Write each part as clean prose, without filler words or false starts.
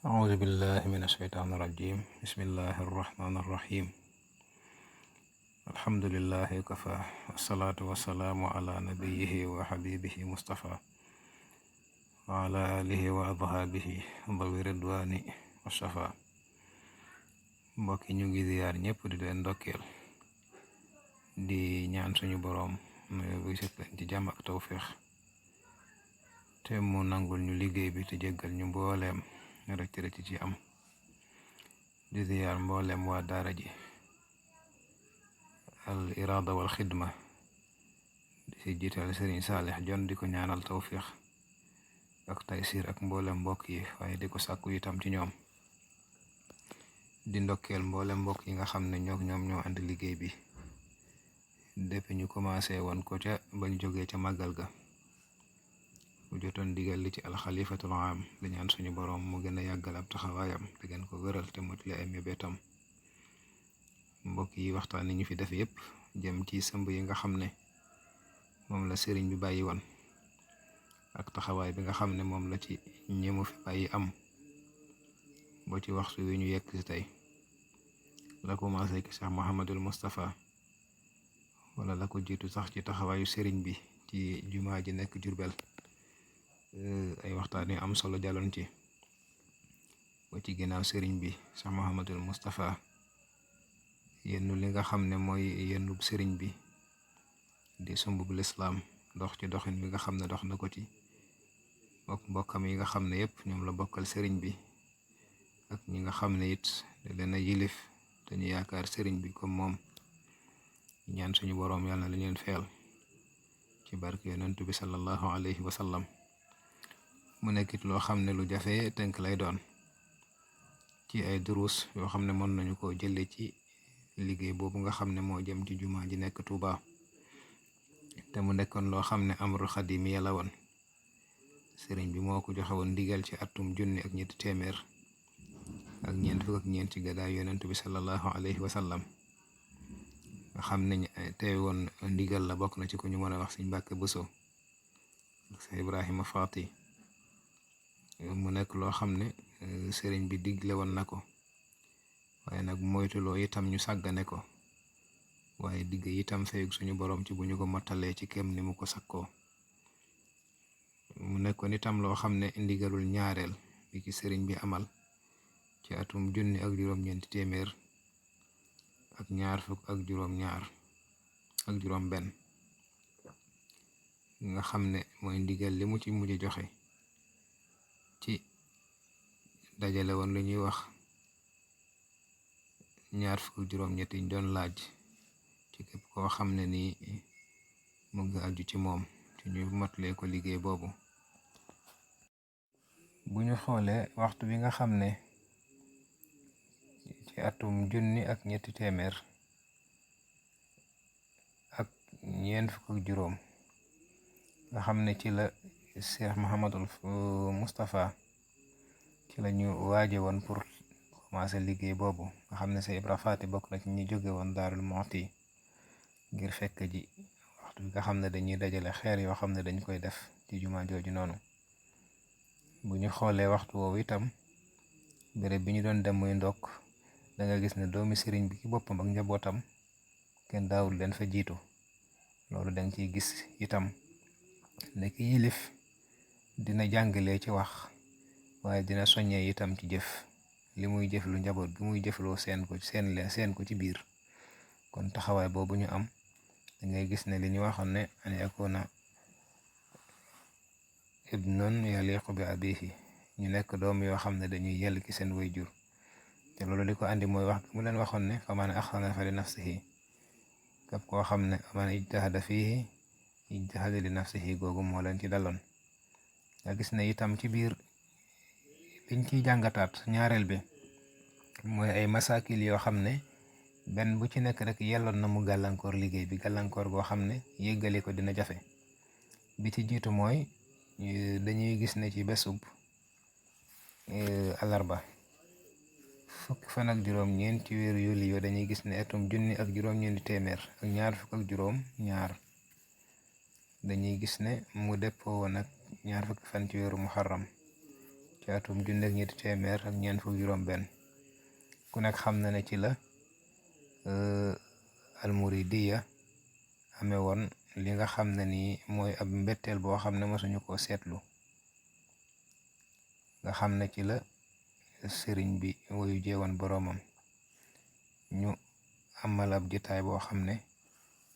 أعوذ بالله من الشيطان الرجيم بسم الله الرحمن الرحيم الحمد لله وكفى والصلاة والسلام على نبيه وحبيبه مصطفى وعلى آله وأصحابه ذوي الرضوان والشفاء mbokki ñu ngi ziyaar ñëpp di leen ndokkeel di ñaan suñu boroom buy sëpp leen ci jàmm ak tawféex te mu nangul ñu liggéey bi te jéggal ñu mbooleem rëcc rëcc ci am di ziyaar mbooleem waa daara ji al iraada wal xidma di si jiital Sëriñ Saalix Jon di ko ñaanal tawféex ak taysiir ak mboolem mbokk yi waaye di ko sàkku itam ci ñoom di ndokkeel mboolem mbokk yi nga xam ne ñoom ñoo ànd liggéey bi depuis ñu commencé woon ko ca bañ jógee ca màggal ga bu jotoon digal li ci alxalifatul am di ñaan suñu boroom mu gën a yàggal ab taxawaayam te gën ko wëral te motali ay mébétam mbokk yi waxtaan ni ñu fi def yépp jëm ci sëmb yi nga xam ne moom la sëriñ bi bàyyi woon ak taxawaay bi nga xam ne moom la ci ñemu fi bàyyi am ba ci waxtu wi ñu yekk si tey la commencé ki sax Muhammadul Mustafa wala la ko jiitu sax ci taxawaayu sëriñ bi ci jumaa ji nekk Jurbel ay waxtaan yu am solo jàlloon ci ba ci ginnaaw sëriñ bi sax Muhammadul Mustafa yennu li nga xam ne mooy yennu sëriñ bi di sumb bu lislaam dox ci doxin bi nga xam ne dox na ko ci mbokkam yi nga xam ne yépp ñoom la bokkal sëriñ bi ak ñi nga xam ne it da leen a yilif te ñu yaakaar sëriñ bi comme moom ñaan suñu boroom yàlla na leen feel ci barke yonentu bi sallallahu alayhi wa sallam mu nekkit loo xam ne lu jafe tënk lay doon ci ay duruus yoo xam ne mën nañu ko jële ci liggéey boobu nga xam ne moo jëm ci jumaa ji nekk Tuuba te mu nekkoon loo xam ne amrul xadim yàlla woon sëriñ bi moo ko joxe woon ndigal ci atum 1300 ak ñeent fukk ak ñeent ci gàddaay yonentu bi sallallahu alayhi wa sallam nga xam ne tey woon ndigal la bokk na ci ku ñu mën a wax Sëñ Mbàkke Buso ak sa Ibrahima Faati mu nekk loo xam ne sëriñ bi digle woon na ko waaye nag moytuloo itam ñu sàggane ko waaye digg itam feyug suñu boroom ci bu ñu ko mottalee ci kem ni mu ko sakkoo mu nekkoon itam loo xam ne ndigalul ñaareel bi ci sëriñ bi amal ci atum 1400 ak ñaar fukk ak juróom-ñaar ak juróom-benn nga xam ne mooy ndigal li mu ci mujj joxe ci dajale woon lu ñuy wax ñaar fukk ak juróom-ñett yi ñu doon laaj ci képp koo xam ne nii mu ngi aju ci moom ci ñu motlee ko liggéey boobu bu ñu xoolee waxtu bi nga xam ne ci atum 1300 ak ñeent fukk ak juróom nga xam ne ci la Cheikh Muhammadul Mustafa ci la ñu waaje woon pour commencé liggéey boobu nga xam ne sa Ibra Faati bokk na ci ñi jóge woon Daarul Muxti ngir fekk ji waxtu bi nga xam ne dañuy dajale xeer yoo xam ne dañ koy def ci jumaa jooju noonu bu ñu xoolee waxtu woowu itam béréb bi ñu doon dem muy ndokk da nga gis ne doomi sëriñ bi ci boppam ak njabootam kenn daawul leen fa jiitu loolu danga ciy gis itam ne ki yilif dina jàngalee ci wax waaye dina soññee itam ci jëf li muy jëf lu njaboot gi muy jëfloo seen ko ci biir kon taxawaay boobu ñu am dangay gis ne li ñu waxoon ne an yakuna ibnun yaliqu bi abihi ñu nekk doom yoo xam ne dañuy yell ci seen waajur te loolu li ko andi mooy wax mu leen waxoon ne fa man ahsana fa li nafsihi képp koo xam ne man ijtahada fiihi ijtahada li nafsihi googu moo leen ci daloon nga gis ne itam ci biir liñ ciy jàngataat ñaareel bi mooy ay masakil yoo xam ne benn bu ci nekk rek yelloon na mu gàllankoor liggéey bi gàllankoor goo xam ne yëggale ko dina jafe bi ci jiitu mooy dañuy gis ne ci bésub alarba fukki fan ak juróom-ñeent ci weeru yuli yoo dañuy gis ne atum 1300 ak ñaar fukk ak juróom-ñaar dañuy gis ne mu dëppoo woon ak ñaar fukki fan ci weeru muharram ci atum 19juróom-benn ku nekk xam na ne ci la almuridiya amee woon li nga xam ne ni mooy ab mbetteel boo xam ne mësuñu koo seetlu nga xam ne ci la sëriñ bi woyu jeewoon boroomam ñu amal ab jitaay boo xam ne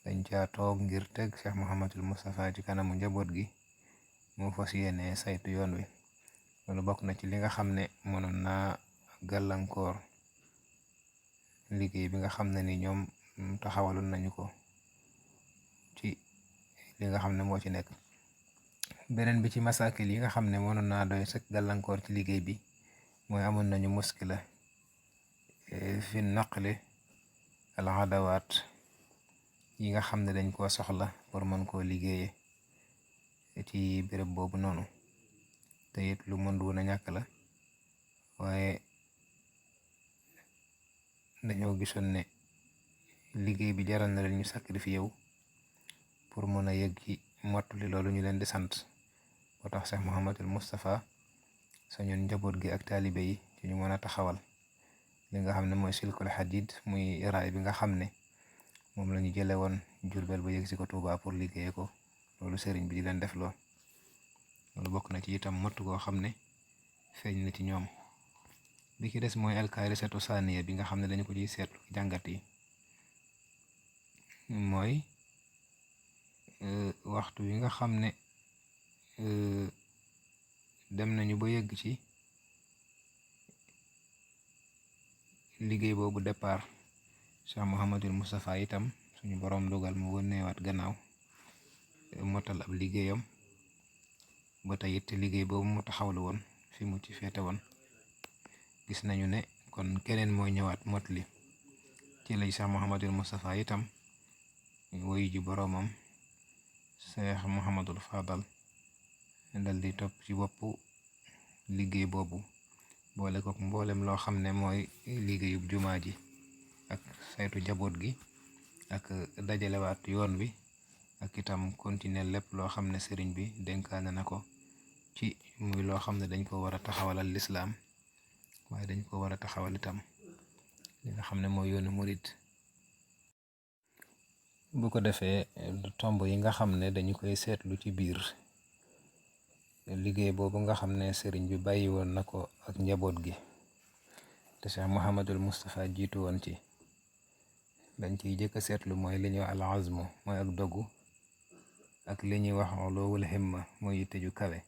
dañ caa toog ngir teg Cheikh Mouhamadul Moustapha ci kanamu njaboot gi mu fas yéene saytu yoon wi loolu bokk na ci li nga xam ne mënoon naa gàllankoor liggéey bi nga xam ne ni ñoom taxawaloon nañu ko ci li nga xam ne moo ci nekk. beneen bi ci masakil yi nga xam ne mënoon naa doy sëkk gàllankoor ci liggéey bi mooy amoon nañu muskila fi naqli al adawaat yi nga xam ne dañ koo soxla pour mën koo liggéeye ci béréb boobu noonu te it lu mëndu woon a ñàkk la waaye dañoo gisoon ne liggéey bi jaral na leen ñu sacrifié wu pour mën a yëg ci mottali loolu ñu leen di sant moo tax Cheikh Mouhamadul Moustapha sañoon njaboot gi ak taalibe yi ci ñu mën a taxawal li nga xam ne mooy silkul xadid muy raay bi nga xam ne moom la ñu jële woon Jurbel ba yëg si ko Tuubaa pour liggéeye ko loolu sëriñ bi di leen def loolu bokk na ci itam mottu goo xam ne feeñ na ci ñoom. bi ci des mooy alkaarisatu saaniya bi nga xam ne dañu ko ciy seetlu jàngat yi mooy waxtu wi nga xam ne dem nañu ba yegg ci liggéey boobu départ Cheikh Mouhamadul Moustapha itam suñu boroom dogal mu wënneewaat gannaaw motal ab liggéeyam ba tey it liggéey boobu mu taxawlu woon fi mu ci féete woon gis nañu ne kon keneen mooy ñëwaat motali ci lay Cheikh Mouhamadul Moustapha itam woyu ji boroomam Cheikh Mouhamadul Fadal dal di topp ci boppu liggéey boobu boole ko mboolem loo xam ne mooy liggéeyub jumaa ji ak saytu jaboot gi ak dajalewaat yoon wi ak itam continuer lépp loo xam ne sëriñ bi dénkaane na ko ci muy loo xam ne dañ ko war a taxawalal lislaam waaye dañ ko war a taxawal itam li nga xam ne mooy yoonu murit bu ko defee tomb yi nga xam ne dañu koy seetlu ci biir liggéey boobu nga xam ne sëriñ bi bàyyi woon na ko ak njaboot gi te Cheikh Mouhamadul Moustapha jiitu woon ci dañ ciy jëkk a seetlu mooy li ñuy wax al azmu mooy ak dogu ak li ñuy wax uluwul himma mooy yitte ju kawe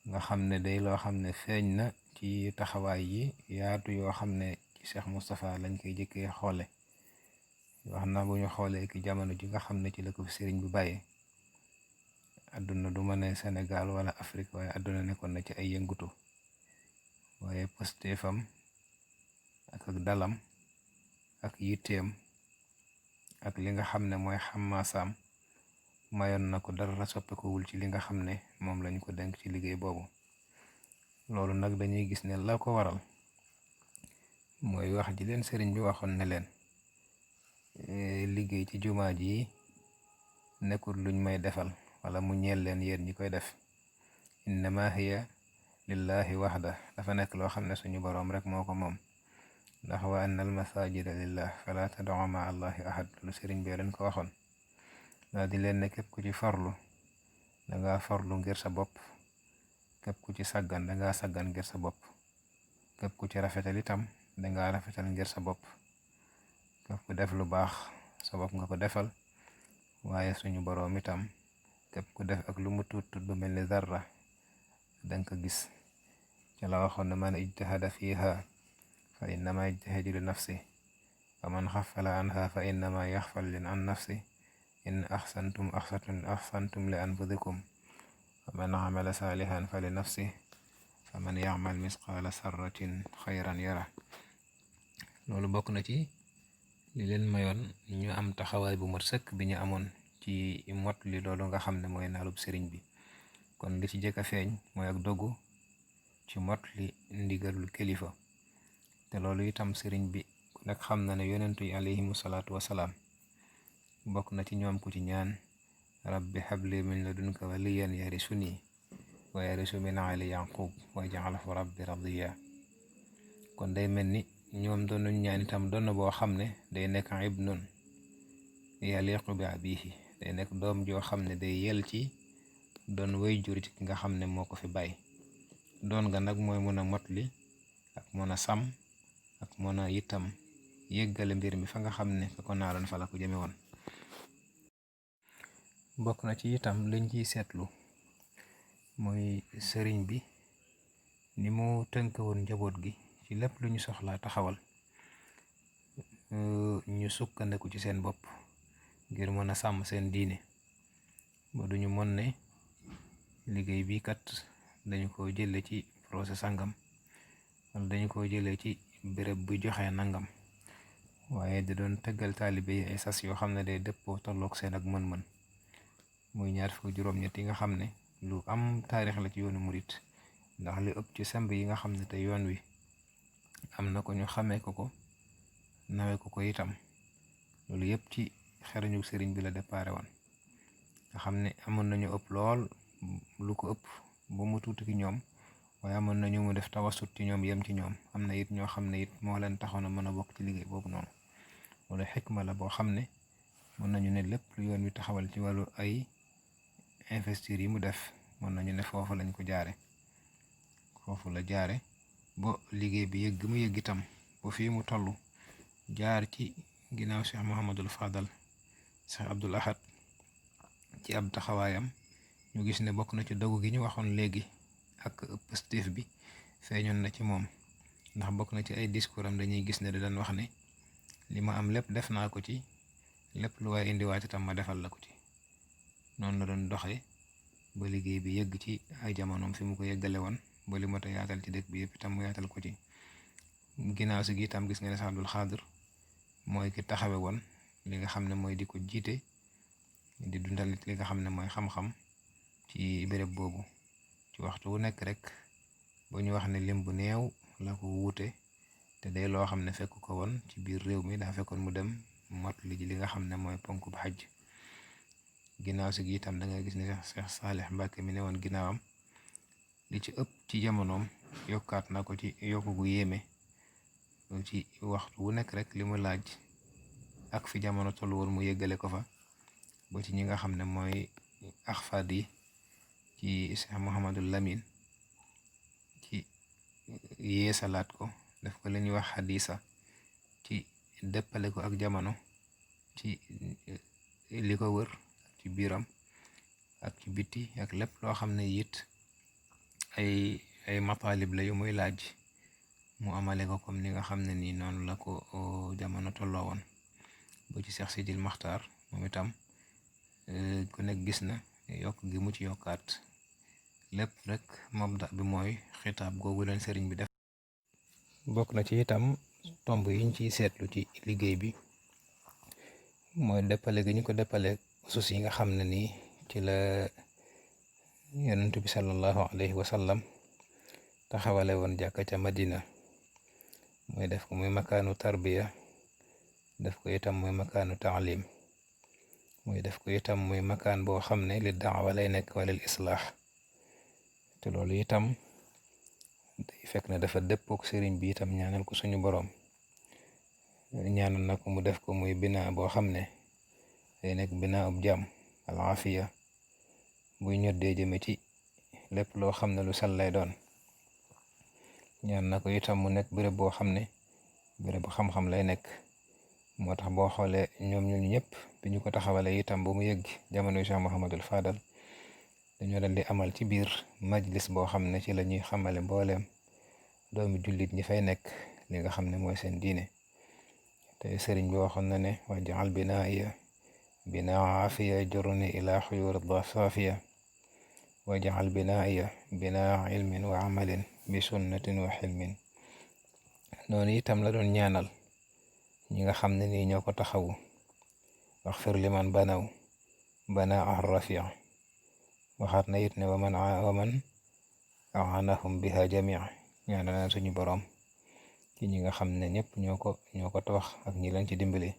nga xam ne day loo xam ne feeñ na ci taxawaay yi yaatu yoo xam ne ci Cheikh Moustapha lañ koy jëkkee xoole wax na bu ñu xoolee ki jamono ji nga xam ne ci la ko fi sëriñ bi bàyyee àdduna du ma ne Sénégal wala Afrique waaye àdduna nekkoon na ci ay yëngutu waaye postéefam ak dalam ak yitteem ak li nga xam ne mooy xamaasaam mayoon na ko dara soppikuwul ci li nga xam ne moom lañ ko denk ci liggéey boobu loolu nag dañuy gis ne la ko waral mooy wax ji leen sëriñ bi waxoon ne leen liggéey ci jumaa ji nekkul luñ may defal wala mu ñeel leen yéen ñi koy def innama hiya lillahi waxda dafa nekk loo xam ne suñu boroom rek moo ko moom ndax wa anna al masajida lillah fala tad'u ma allahi ahad lu sëriñ bi leen ko waxoon daa di leen ne képp ku ci farlu danga farlu ngir sa bopp képp ku ci sàggan danga sàggan ngir sa bopp képp ku ci rafetal itam danga rafetal ngir sa bopp képp ku def lu baax sa bopp nga ko defal waaye suñu boroom itam képp ku def ak lu mu tuut tuut ba mel ni zarra danga ko gis ca la waxoon ne man ijtahada fiha fa innama yajtahidu li nafsi wa man xafala anha fa innama yaxfal an nafsi in axsantum li anfusikum wa man amala salihan fa li nafsi fa man yacmal misqaala sarratin xayran yara loolu bokk na ci li leen mayoon ñu am taxawaay bu mat sëkk bi ñu amoon ci mot li loolu nga xam ne mooy naalub sëriñ bi kon li ci jëkk a feeñ mooy ak dogu ci mot li ndigalul kilifa te loolu itam sëriñ bi ku nekk xam na ne yonentu yi alayhimu salaatu wasalaam bokk na ci ñoom ku ci ñaan rabbi habli min ladunka waliyan yarisuni wa yarisu min ali yaqub waj'alhu rabbi radiya. kon day mel ni ñoom doon nañu ñaan itam doon na boo xam ne day nekk ibnun yaliqu bi abihi, day nekk doom joo xam ne day yel ci doon way jur ci ki nga xam ne moo ko fi bàyyi. doon nga nag mooy mën a motli ak mën a sàmm ak mën a itam yëggale mbir mi fa nga xam ne fa ko naaloon fa la ko jëme woon. bokk na ci itam liñ ciy seetlu mooy sëriñ bi ni mu tënk woon njaboot gi ci lépp lu ñu soxlaa taxawal, ñu sukkandiku ci seen bopp ngir mën a sàmm seen diine ba duñu mën ne liggéey bi kat dañu ko jële ci procès sangam wala dañu ko jëlee ci béréb bu joxe nangam, waaye da doon tëggal taalibe yi ay sas yoo xam ne day dëppoo tolloog seen ak mën-mën. muy 26 yi nga xam ne lu am taarix la ci yoonu murit, ndax li ëpp ci semb yi nga xam ne te yoon wi am na ko ñu xamee ko nawe ko itam, loolu yëpp ci xereñu sëriñ bi la déparé woon. nga xam ne amoon nañu ëpp lool lu ko ëpp ba mu tuuti ki ñoom, waaye amoon nañu mu def tawasut ci ñoom yem ci ñoom. am na it ñoo xam ne it moo leen taxoon a mën a bokk ci liggéey boobu noonu. loolu xikma la boo xam ne mën nañu ne lépp lu yoon wi taxawal ci wàllu ay investir yi mu def mën nañu ne foofu lañ ko jaare, foofu la jaare ba liggéey bi yëgg mu yëgg itam ba fii mu toll jaar ci ginnaaw Cheikh Mouhamadul Fadal Cheikh Abdoul Ahad ci ab taxawaayam. ñu gis ne bokk na ci dogu gi ñu waxoon léegi ak positif bi feeñoon na ci moom, ndax bokk na ci ay discours am dañuy gis ne da daan wax ne li ma am lépp def naa ko ci, lépp lu waaye indiwaat itam ma defal la ko ci. noonu la doon doxee ba liggéey bi yëgg ci ay jamonoom fi mu ko yëggale woon ba li mot a yaatal ci dëkk bi yëpp itam mu yaatal ko ci. ginnaaw si gi itam gis nga ne Cheikh Abdul Xaadir mooy ki taxawe woon li nga xam ne mooy di ko jiite di dundal li nga xam ne mooy xam-xam ci béréb boobu ci waxtu wu nekk rek ba ñu wax ne lim bu néew la ko wuute, te day loo xam ne fekk ko woon ci biir réew mi daa fekkoon mu dem mot li nga xam ne mooy ponk bu xaj. ginnaaw si gi itam da nga gis ne Cheikh Saalih Mbàkke mi ne woon ginnaawam li ci ëpp ci jamonoom yokkaat na ko ci yokku gu yéeme ci waxtu wu nekk rek li mu laaj ak fi jamono tollu woon mu yëggale ko fa ba ci ñi nga xam ne mooy axfaad yi ci Cheikh Mouhamadul Lamin ci yeesalaat ko def ko la ñuy wax xadisa ci dëppale ko ak jamono ci li ko wër ci biiram ak ci biti ak lépp loo xam ne it ay mataalib la yu muy laaj mu amale ko comme ni nga xam ne nii noonu la ko jamono tolloo woon ba ci Seex Sidil Maxtaar moom itam ku nekk gis na yokk gi mu ci yokkaat lépp rek mabda bi mooy xitaab googu leen sëriñ bi def. bokk na ci itam tomb yiñ ciy seetlu ci liggéey bi mooy dëppale gi ñu ko dëppale usus yi nga xam ne nii ci la yonent bi sallallahu alayhi wa sallam taxawale woon jàkka ca Madina, mooy def ko muy makaanu tarbiya, def ko itam muy makaanu taalim, muy def ko itam muy makaan boo xam ne li daawa lay nekk wala islaax. te loolu itam day fekk ne dafa dëppook sëriñ bi itam ñaanal ko suñu boroom, ñaanal na ko mu def ko muy binaa boo xam ne day nekk binaa ub jàmm al afiya buy ñoddee jëme ci lépp loo xam ne lu sell lay doon. ñaan na ko itam mu nekk béréb boo xam ne béréb bu xam-xam lay nekk. moo tax boo xoolee ñoom ñun ñëpp bi ñu ko taxawalee itam ba mu yëgg jamono Cheikh Mouhamadul Fadal dañoo dal di amal ci biir majlis boo xam ne ci la ñuy xamale mbooleem doomi jullit ñi fay nekk li nga xam ne mooy seen diine. te sëriñ bi waxoon na ne waj'al binaa'iya binaa aafiya jurni ila xuyuur saafiya waj'al binaa'iya binaa ilmin wa amalin bi sunnatin wa xilmin. noonu itam la doon ñaanal ñi nga xam ne nii ñoo ko taxawu waxfir liman banaw bana arrafia. waxaat na it ne waman aanahum biha jamia. ñaanal na suñu boroom ci ñi nga xam ne ñëpp ñoo ko tabax ak ñi leen ci dimbali.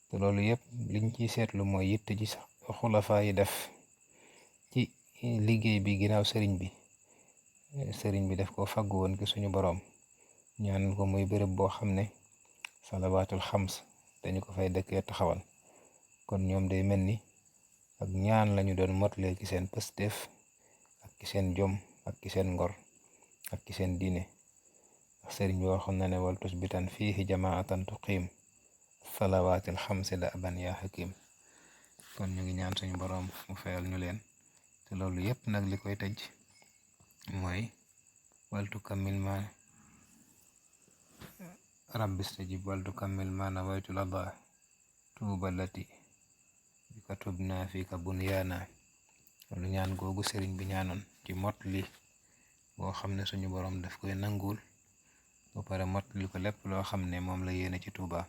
te loolu yëpp liñ ciy seetlu mooy yitte ji xulafaa yi def ci liggéey bi ginnaaw sëriñ bi def ko faggu woon ki suñu boroom ñaanal ko muy béréb boo xam ne salawaatul xams dañu ko fay dëkkee taxawal. kon ñoom day mel ni ak ñaan lañu doon motlee ci seen pësteef ak ci seen jom ak ci seen ngor ak ci seen diine. ndax sëriñ bi waxoon na ne wal tusbitan fiihi jamaatan tuqiim salawaatil xamsi da aban yaa hakim. kon ñu ngi ñaan suñu boroom mu fayal ñu leen te loolu yépp nag li koy tëj mooy waltu kammil ma rabbi stajib waltu kammil ma nawaytu lada tuuba lati bi ka tubna fi ka bunyaana. loolu ñaan googu sëriñ bi ñaanoon ci mot li boo xam ne suñu boroom daf koy nangul ba pare mot li ko lépp loo xam ne moom la yéene ci Tuuba.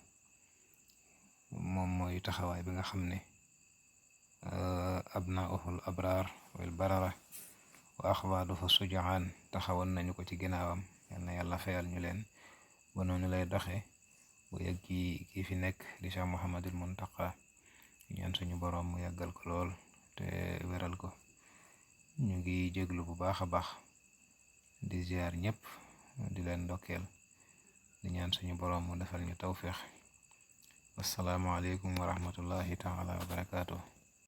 moom mooy taxawaay bi nga xam ne abnaauhul abraar wal barara wa axwaaduhu sujaan taxawoon nañu ko ci ginnaawam. yal na yàlla fayal ñu leen ba noonu lay doxe bu yegg kii fi nekk di Cheikh Mouhamadul Muntaqa ñaan suñu boroom mu yàggal ko lool te wéral ko. ñu ngi jéglu bu baax a baax di ziar ñëpp di leen ndokkeel di ñaan suñu boroom mu defal ñu tawféex. assalaamu aleykum wa rahmatullahi taala wa barakaatuh.